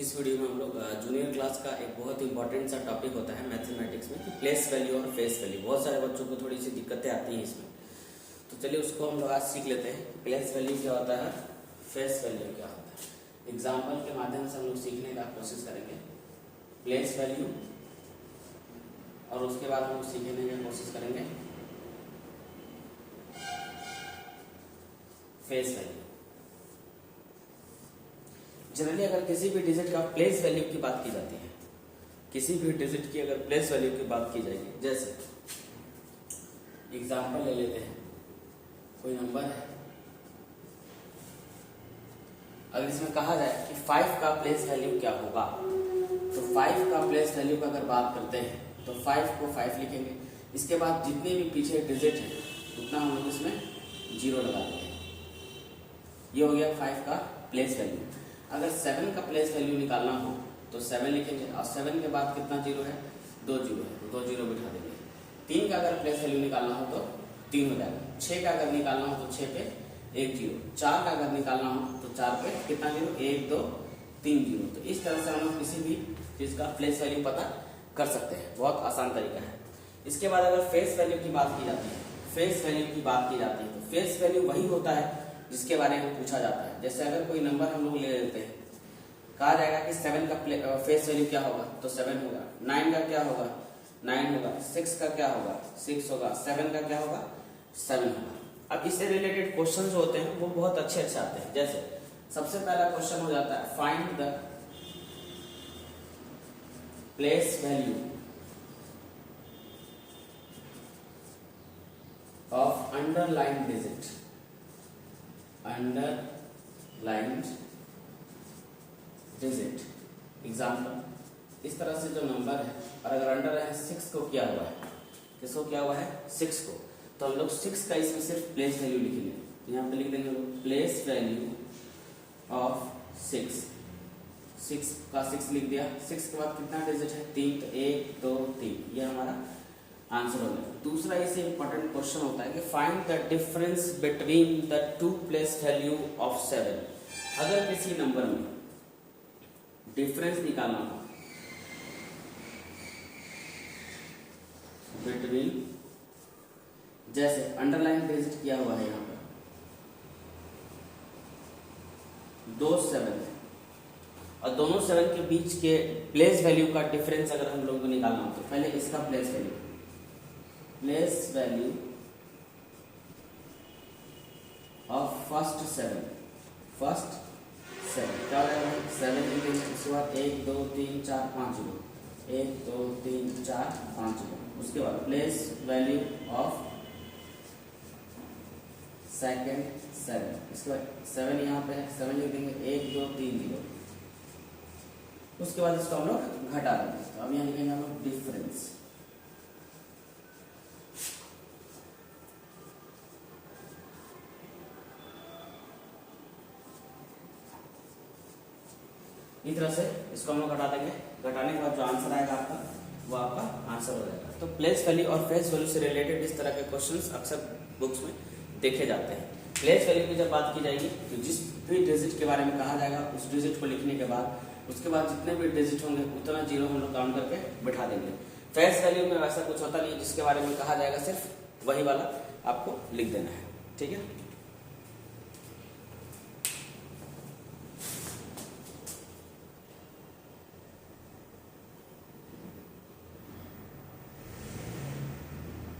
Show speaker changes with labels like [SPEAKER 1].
[SPEAKER 1] इस वीडियो में हम लोग जूनियर क्लास का एक बहुत इंपॉर्टेंट सा टॉपिक होता है मैथमेटिक्स में कि प्लेस वैल्यू और फेस वैल्यू। बहुत सारे बच्चों को थोड़ी सी दिक्कतें आती हैं इसमें, तो चलिए उसको हम लोग आज सीख लेते हैं कि प्लेस वैल्यू क्या होता है, फेस वैल्यू क्या होता है। एग्जाम्पल के माध्यम से हम लोग सीखने का कोशिश करेंगे प्लेस वैल्यू, और उसके बाद हम लोग सीखने की कोशिश करेंगे फेस वैल्यू। जनरली अगर किसी भी डिजिट का प्लेस वैल्यू की बात की जाती है, किसी भी डिजिट की अगर प्लेस वैल्यू की बात की जाएगी, जैसे एग्जांपल ले लेते हैं, कोई नंबर है, अगर इसमें कहा जाए कि 5 का प्लेस वैल्यू क्या होगा, तो 5 का प्लेस वैल्यू का अगर बात करते हैं तो 5 को 5 लिखेंगे। इसके बाद जितने भी पीछे डिजिट है उतना हम लोग इसमें 0 लगा देंगे। ये हो गया 5 का प्लेस वैल्यू। अगर 7 का प्लेस वैल्यू निकालना हो तो 7 लिखेंगे, और 7 के बाद कितना 0 है, 2 0 है, तो 2 0 बिठा देंगे। 3 का अगर प्लेस वैल्यू निकालना हो तो 3 हो जाएगा। 6 का अगर निकालना हो तो 6 पे 1 0। 4 का अगर निकालना हो तो 4 पे कितना 0, 1 2 3 0। तो इस तरह से हम लोग किसी भी चीज का प्लेस वैल्यू पता कर सकते हैं, बहुत आसान तरीका है। इसके बाद अगर फेस वैल्यू की बात की जाती है, फेस वैल्यू की बात की जाती है तो फेस वैल्यू वही होता है जिसके बारे में पूछा जाता है। जैसे अगर कोई नंबर हम लोग ले लेते हैं, कहा जाएगा कि 7 का फेस वैल्यू क्या होगा, तो 7 होगा। 9 का क्या होगा, 9 होगा। 6 का क्या होगा, 6 होगा। 7 का क्या होगा, 7 होगा। अब इससे रिलेटेड क्वेश्चन जो होते हैं वो बहुत अच्छे अच्छे आते हैं। जैसे सबसे पहला क्वेश्चन हो जाता है, find the place value of underline digit, underlined digit. Example, इस तरह से जो नंबर है और अगर अंडर है 6 को किया हुआ है, किसको किया हुआ है, 6 को, तो हम लोग 6 का इसमें सिर्फ प्लेस वैल्यू लिखेंगे। यहाँ पे लिख देंगे लोग प्लेस वैल्यू ऑफ 6। 6 का 6 लिख दिया। 6 के बाद कितना डिजिट है, 3, तो 1 2 3, ये हमारा आंसर हो गया। दूसरा इससे इंपॉर्टेंट क्वेश्चन होता है कि find the difference between the 2 place value of 7। अगर किसी नंबर में डिफरेंस निकालना हो बिटवीन, जैसे अंडरलाइन डिजिट किया हुआ है, यहाँ पर 2 7 है और दोनों 7 के बीच के प्लेस वैल्यू का डिफरेंस अगर हम लोग को निकालना हो तो पहले इसका प्लेस वैल्यू ऑफ फर्स्ट 7 क्या हो जाएगा, 7 लिखेंगे। उसके बाद 1 2 3 4 5 0, 1 2 3 4 5 0। उसके बाद प्लेस वैल्यू ऑफ सेकेंड 7, इसके बाद 7 यहाँ पे है, 7 लिख देंगे, 1 2 3 0। उसके बाद इसको हम लोग घटा देंगे, तो अब यहाँ लिखेंगे हम लोग डिफरेंस। इस तरह से इसको हम लोग घटा देंगे। घटाने के बाद जो आंसर आएगा आपका, वो आपका आंसर हो जाएगा। तो प्लेस वैल्यू और फेस वैल्यू से रिलेटेड इस तरह के क्वेश्चंस अक्सर बुक्स में देखे जाते हैं। प्लेस वैल्यू की जब बात की जाएगी तो जिस भी डिजिट के बारे में कहा जाएगा उस डिजिट को लिखने के बाद उसके बाद जितने भी डिजिट होंगे उतना 0 हम लोग काउंट करके बिठा देंगे। फेस वैल्यू में वैसा कुछ होता नहीं, जिसके बारे में कहा जाएगा सिर्फ वही वाला आपको लिख देना है। ठीक है।